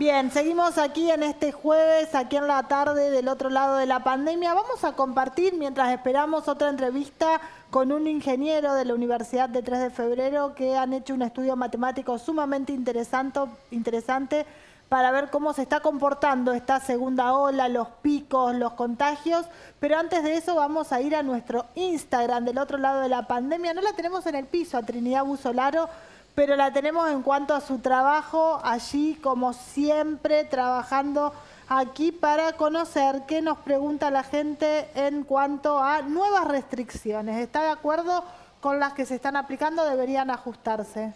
Bien, seguimos aquí en este jueves, aquí en la tarde del otro lado de la pandemia. Vamos a compartir, mientras esperamos, otra entrevista con un ingeniero de la Universidad de 3 de Febrero que han hecho un estudio matemático sumamente interesante para ver cómo se está comportando esta segunda ola, los picos, los contagios. Pero antes de eso vamos a ir a nuestro Instagram del otro lado de la pandemia. No la tenemos en el piso a Trinidad Busolaro, pero la tenemos en cuanto a su trabajo allí, como siempre, trabajando aquí para conocer qué nos pregunta la gente en cuanto a nuevas restricciones. ¿Está de acuerdo con las que se están aplicando? ¿Deberían ajustarse?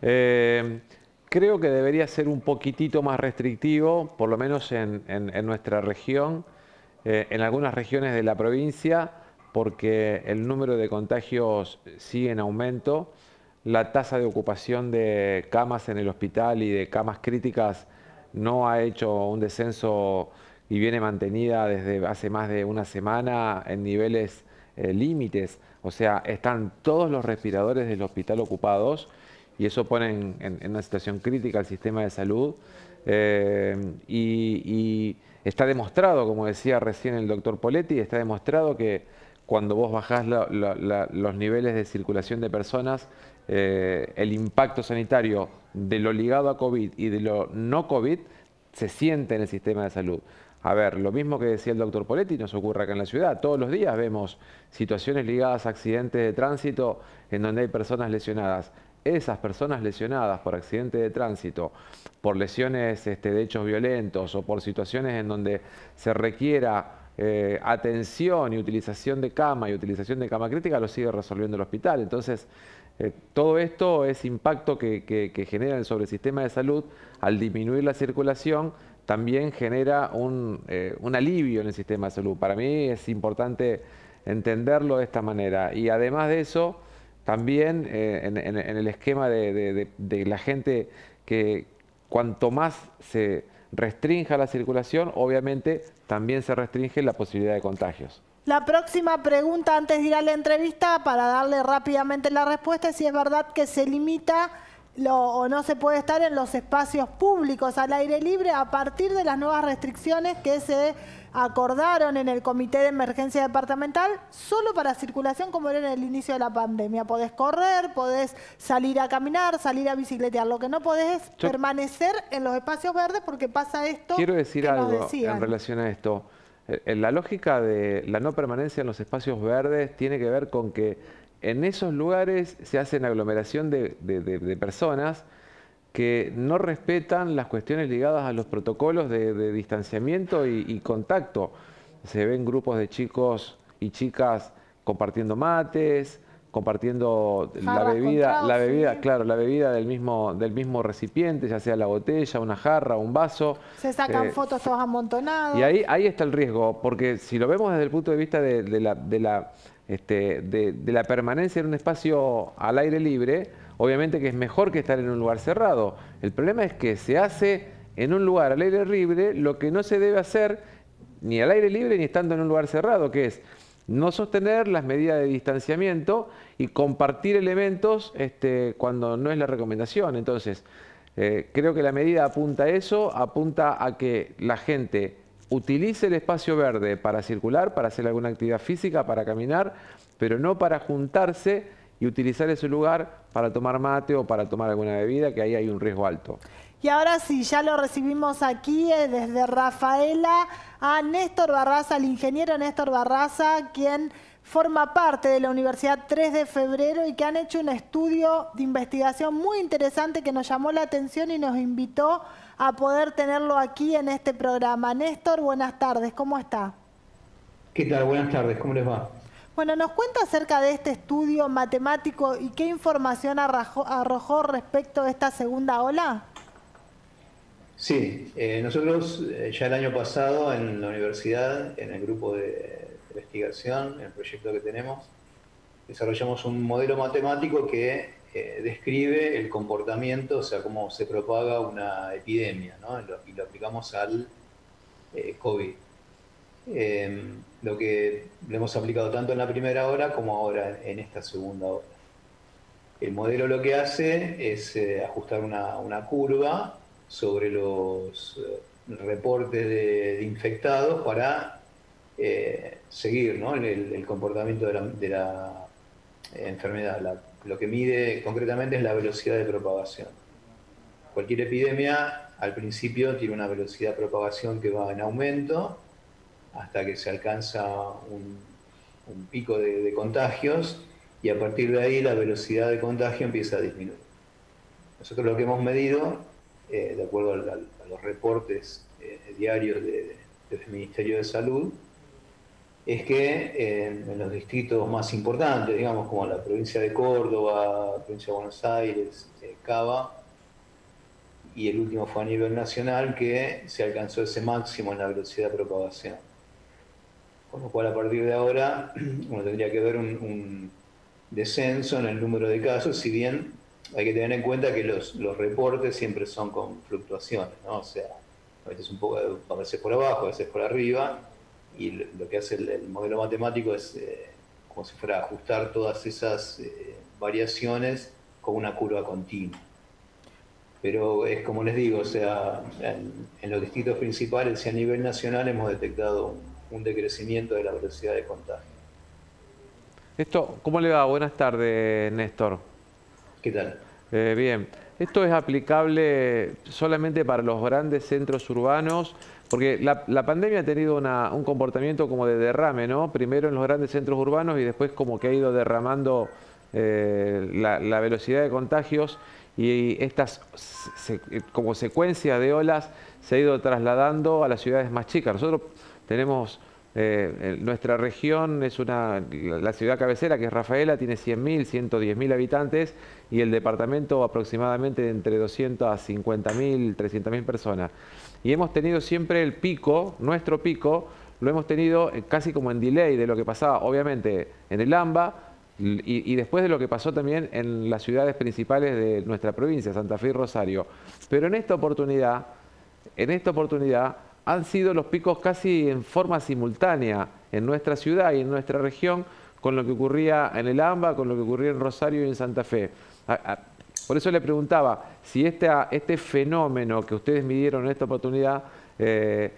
Creo que debería ser un poquitito más restrictivo, por lo menos en nuestra región, en algunas regiones de la provincia, porque el número de contagios sigue en aumento. La tasa de ocupación de camas en el hospital y de camas críticas no ha hecho un descenso y viene mantenida desde hace más de una semana en niveles límites. O sea, están todos los respiradores del hospital ocupados y eso pone en una situación crítica al sistema de salud. Y está demostrado, como decía recién el doctor Poletti, está demostrado que cuando vos bajás los niveles de circulación de personas, el impacto sanitario de lo ligado a COVID y de lo no COVID se siente en el sistema de salud. A ver, lo mismo que decía el doctor Poletti nos ocurre acá en la ciudad. Todos los días vemos situaciones ligadas a accidentes de tránsito en donde hay personas lesionadas. Esas personas lesionadas por accidentes de tránsito, por lesiones de hechos violentos o por situaciones en donde se requiera atención y utilización de cama y utilización de cama crítica, lo sigue resolviendo el hospital. Entonces, todo esto es impacto que genera sobre el sistema de salud. Al disminuir la circulación, también genera un alivio en el sistema de salud. Para mí es importante entenderlo de esta manera. Y además de eso, también en el esquema de la gente, que cuanto más se restrinja la circulación, obviamente también se restringe la posibilidad de contagios. La próxima pregunta, antes de ir a la entrevista, para darle rápidamente la respuesta, es si es verdad que se limita o no se puede estar en los espacios públicos al aire libre a partir de las nuevas restricciones que se acordaron en el Comité de Emergencia Departamental, solo para circulación, como era en el inicio de la pandemia. Podés correr, podés salir a caminar, salir a bicicletear. Lo que no podés es permanecer en los espacios verdes, porque pasa esto. Quiero decir algo en relación a esto. La lógica de la no permanencia en los espacios verdes tiene que ver con que en esos lugares se hace una aglomeración de personas que no respetan las cuestiones ligadas a los protocolos de distanciamiento y contacto. Se ven grupos de chicos y chicas compartiendo mates, compartiendo la bebida, sí, claro, la bebida del mismo recipiente, ya sea la botella, una jarra, un vaso. Se sacan fotos todos amontonados. Y ahí está el riesgo, porque si lo vemos desde el punto de vista de la permanencia en un espacio al aire libre, obviamente que es mejor que estar en un lugar cerrado. El problema es que se hace en un lugar al aire libre lo que no se debe hacer ni al aire libre ni estando en un lugar cerrado, que es no sostener las medidas de distanciamiento y compartir elementos cuando no es la recomendación. Entonces, creo que la medida apunta a eso, apunta a que la gente utilice el espacio verde para circular, para hacer alguna actividad física, para caminar, pero no para juntarse y utilizar ese lugar para tomar mate o para tomar alguna bebida, que ahí hay un riesgo alto. Y ahora sí, ya lo recibimos aquí desde Rafaela a Néstor Barraza, el ingeniero Néstor Barraza, quien forma parte de la Universidad 3 de Febrero y que han hecho un estudio de investigación muy interesante que nos llamó la atención y nos invitó a poder tenerlo aquí en este programa. Néstor, buenas tardes, ¿cómo está? ¿Qué tal? Buenas tardes, ¿cómo les va? Bueno, ¿nos cuenta acerca de este estudio matemático y qué información arrojó respecto a esta segunda ola? Sí, nosotros ya el año pasado en la universidad, en el grupo de investigación, en el proyecto que tenemos, desarrollamos un modelo matemático que describe el comportamiento, o sea, cómo se propaga una epidemia, ¿no? Y lo aplicamos al COVID. Lo que lo hemos aplicado tanto en la primera ola como ahora en esta segunda ola. El modelo lo que hace es ajustar una curva sobre los reportes de infectados para seguir, ¿no?, el comportamiento de la enfermedad. Lo que mide concretamente es la velocidad de propagación. Cualquier epidemia al principio tiene una velocidad de propagación que va en aumento hasta que se alcanza un pico de contagios, y a partir de ahí la velocidad de contagio empieza a disminuir. Nosotros lo que hemos medido, de acuerdo a los reportes diarios del Ministerio de Salud, es que en los distritos más importantes, digamos, como la provincia de Córdoba, la provincia de Buenos Aires, Cava, y el último fue a nivel nacional, que se alcanzó ese máximo en la velocidad de propagación. Con lo cual, a partir de ahora, uno tendría que ver un descenso en el número de casos, si bien hay que tener en cuenta que los reportes siempre son con fluctuaciones, ¿no? O sea, a veces un poco, a veces por abajo, a veces por arriba, y lo que hace el modelo matemático es como si fuera ajustar todas esas variaciones con una curva continua. Pero es como les digo, o sea, en los distritos principales y a nivel nacional hemos detectado un decrecimiento de la velocidad de contagio. Esto, ¿cómo le va? Buenas tardes, Néstor. ¿Qué tal? Bien. ¿Esto es aplicable solamente para los grandes centros urbanos? Porque la pandemia ha tenido un comportamiento como de derrame, ¿no? Primero en los grandes centros urbanos y después como que ha ido derramando la velocidad de contagios, y estas como secuencia de olas se ha ido trasladando a las ciudades más chicas. Nosotros tenemos, nuestra región es la ciudad cabecera, que es Rafaela, tiene 100.000, 110.000 habitantes, y el departamento aproximadamente entre 250.000, 300.000 personas. Y hemos tenido siempre el pico, nuestro pico, lo hemos tenido casi como en delay de lo que pasaba, obviamente, en el AMBA, y después de lo que pasó también en las ciudades principales de nuestra provincia, Santa Fe y Rosario. Pero en esta oportunidad han sido los picos casi en forma simultánea en nuestra ciudad y en nuestra región, con lo que ocurría en el AMBA, con lo que ocurría en Rosario y en Santa Fe. Por eso le preguntaba si este fenómeno que ustedes midieron en esta oportunidad, que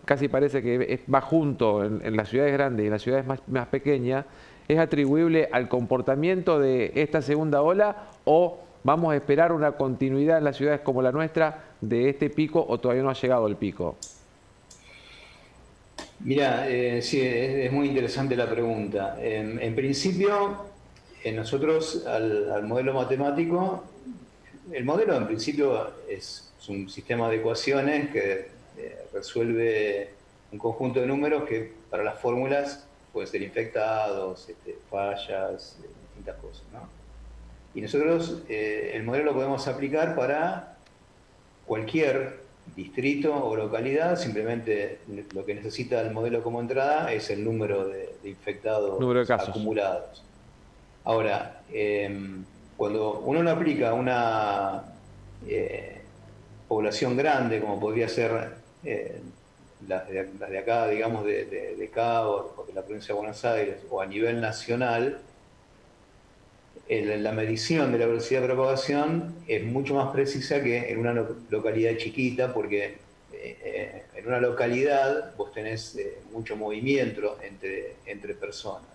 casi parece que va junto en las ciudades grandes y en las ciudades más pequeñas, ¿es atribuible al comportamiento de esta segunda ola, o vamos a esperar una continuidad en las ciudades como la nuestra de este pico, o todavía no ha llegado el pico? Mira, sí, es muy interesante la pregunta. En principio, nosotros al modelo matemático, el modelo en principio es un sistema de ecuaciones que resuelve un conjunto de números que para las fórmulas pueden ser infectados, fallas, distintas cosas, ¿no? Y nosotros el modelo lo podemos aplicar para cualquier distrito o localidad. Simplemente lo que necesita el modelo como entrada es el número de infectados, número de casos acumulados. Ahora, cuando uno lo aplica a una población grande, como podría ser las de acá, digamos, de Cabo, o de la provincia de Buenos Aires, o a nivel nacional, la medición de la velocidad de propagación es mucho más precisa que en una localidad chiquita, porque en una localidad vos tenés mucho movimiento entre personas,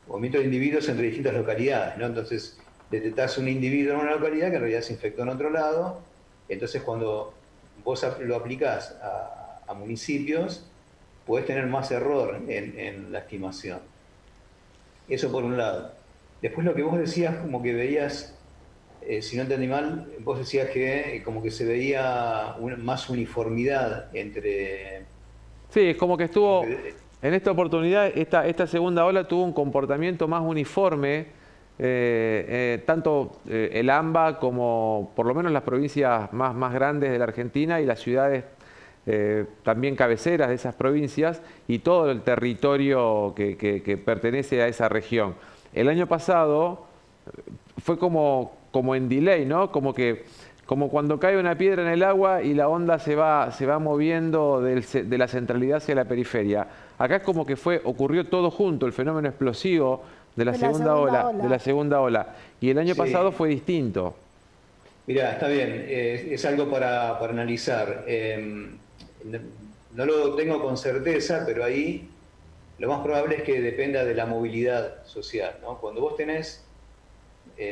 movimiento de individuos entre distintas localidades, ¿no? Entonces detectás un individuo en una localidad que en realidad se infectó en otro lado. Entonces cuando vos lo aplicás a municipios, podés tener más error en la estimación. Eso por un lado. Después lo que vos decías, como que veías, si no entendí mal, vos decías que como que se veía más uniformidad entre... Sí, es como que estuvo, en esta oportunidad, esta segunda ola tuvo un comportamiento más uniforme, tanto el AMBA como por lo menos las provincias más grandes de la Argentina y las ciudades también cabeceras de esas provincias, y todo el territorio que pertenece a esa región. El año pasado fue como en delay, ¿no? Como cuando cae una piedra en el agua y la onda se va moviendo de la centralidad hacia la periferia. Acá es como que ocurrió todo junto, el fenómeno explosivo de la segunda ola. Y el año pasado fue distinto. Mirá, está bien, es algo para analizar. No lo tengo con certeza, pero ahí lo más probable es que dependa de la movilidad social, ¿no? Cuando vos tenés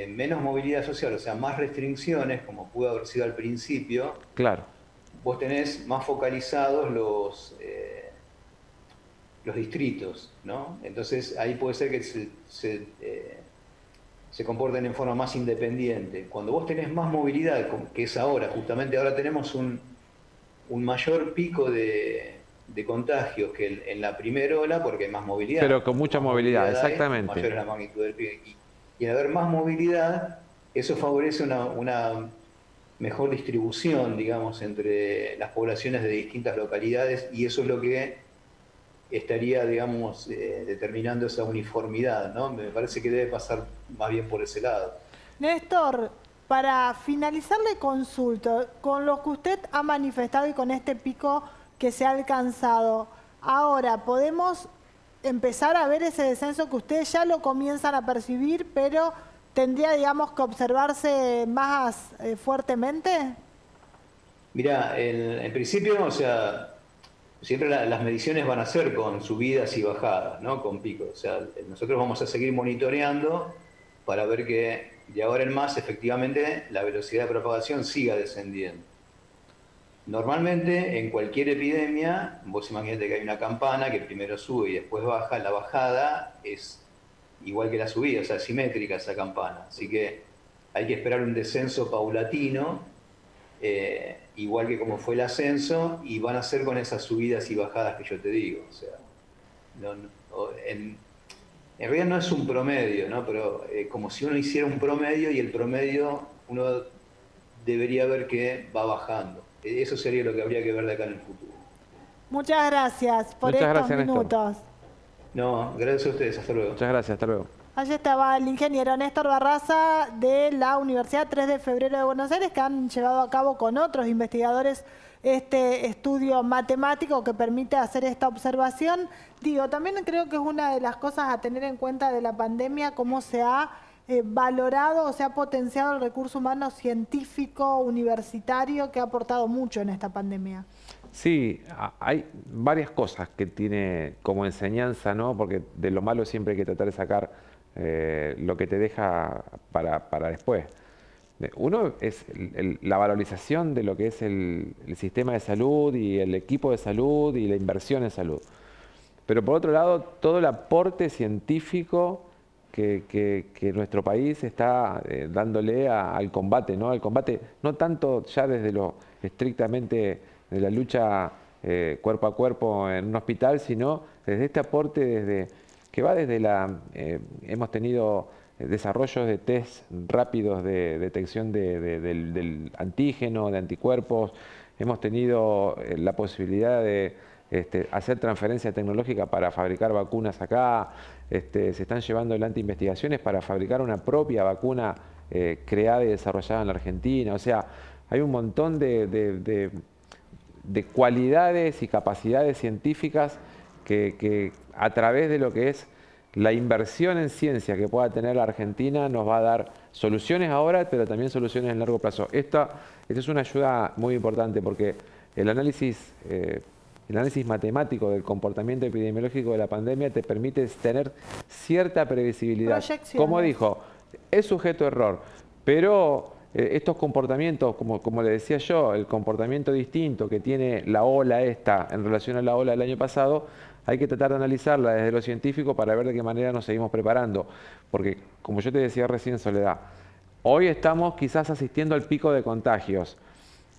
menos movilidad social, o sea, más restricciones, como pudo haber sido al principio, Claro. vos tenés más focalizados los distritos, ¿no? Entonces ahí puede ser que se comporten en forma más independiente. Cuando vos tenés más movilidad, que es ahora, justamente ahora tenemos un mayor pico de contagios que en la primera ola, porque hay más movilidad. Pero con mucha Más movilidad, hay, exactamente. mayor es la magnitud del pico. Y al haber más movilidad, eso favorece una mejor distribución, digamos, entre las poblaciones de distintas localidades, y eso es lo que estaría, digamos, determinando esa uniformidad, ¿no? Me parece que debe pasar más bien por ese lado. Néstor, para finalizar le consulto, con lo que usted ha manifestado y con este pico que se ha alcanzado, ahora podemos empezar a ver ese descenso que ustedes ya lo comienzan a percibir, pero tendría, digamos, que observarse más fuertemente. Mirá, en principio, o sea, siempre las mediciones van a ser con subidas y bajadas, ¿no? Con picos. O sea, nosotros vamos a seguir monitoreando para ver que de ahora en más, efectivamente, la velocidad de propagación siga descendiendo. Normalmente, en cualquier epidemia, vos imaginate que hay una campana que primero sube y después baja, la bajada es igual que la subida, o sea, simétrica esa campana. Así que hay que esperar un descenso paulatino, igual que como fue el ascenso, y van a ser con esas subidas y bajadas que yo te digo. O sea, en realidad no es un promedio, ¿no? Pero como si uno hiciera un promedio, y el promedio uno debería ver que va bajando. Eso sería lo que habría que ver de acá en el futuro. Muchas gracias por Muchas estos gracias, minutos. Néstor. No, gracias a ustedes. Hasta luego. Muchas gracias, hasta luego. Allí estaba el ingeniero Néstor Barraza de la Universidad 3 de Febrero de Buenos Aires, que han llevado a cabo con otros investigadores este estudio matemático que permite hacer esta observación. Digo, también creo que es una de las cosas a tener en cuenta de la pandemia, cómo se ha valorado o se ha potenciado el recurso humano científico, universitario, que ha aportado mucho en esta pandemia. Sí, hay varias cosas que tiene como enseñanza, ¿no? Porque de lo malo siempre hay que tratar de sacar lo que te deja para después. Uno es la valorización de lo que es el sistema de salud y el equipo de salud y la inversión en salud. Pero por otro lado, todo el aporte científico que nuestro país está dándole al combate, ¿no? Al combate, no tanto ya desde lo estrictamente de la lucha cuerpo a cuerpo en un hospital, sino desde este aporte que va desde hemos tenido desarrollos de test rápidos de detección del antígeno, de anticuerpos, hemos tenido la posibilidad de hacer transferencia tecnológica para fabricar vacunas acá, se están llevando adelante investigaciones para fabricar una propia vacuna creada y desarrollada en la Argentina. O sea, hay un montón de cualidades y capacidades científicas que a través de lo que es la inversión en ciencia que pueda tener la Argentina nos va a dar soluciones ahora, pero también soluciones en largo plazo. Esta es una ayuda muy importante porque el análisis matemático del comportamiento epidemiológico de la pandemia te permite tener cierta previsibilidad. Como dijo, es sujeto a error, pero estos comportamientos, como le decía yo, el comportamiento distinto que tiene la ola esta en relación a la ola del año pasado, hay que tratar de analizarla desde lo científico para ver de qué manera nos seguimos preparando. Porque, como yo te decía recién, Soledad, hoy estamos quizás asistiendo al pico de contagios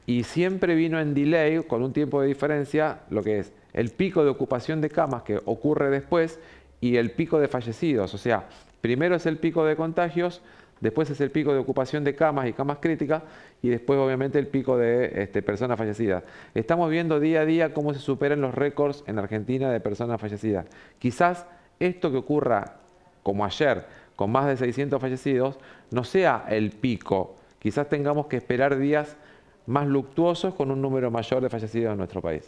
y siempre vino en delay, con un tiempo de diferencia, lo que es el pico de ocupación de camas que ocurre después y el pico de fallecidos. O sea, primero es el pico de contagios, después es el pico de ocupación de camas y camas críticas y después obviamente el pico de personas fallecidas. Estamos viendo día a día cómo se superan los récords en Argentina de personas fallecidas. Quizás esto que ocurra como ayer, con más de 600 fallecidos, no sea el pico. Quizás tengamos que esperar días más luctuosos con un número mayor de fallecidos en nuestro país.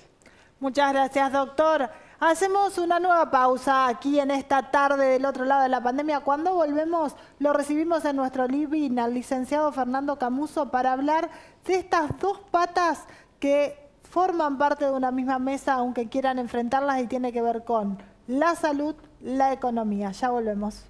Muchas gracias, doctor. Hacemos una nueva pausa aquí en esta tarde del otro lado de la pandemia. Cuando volvemos, lo recibimos en nuestro living al licenciado Fernando Camuso para hablar de estas dos patas que forman parte de una misma mesa, aunque quieran enfrentarlas, y tiene que ver con la salud, la economía. Ya volvemos.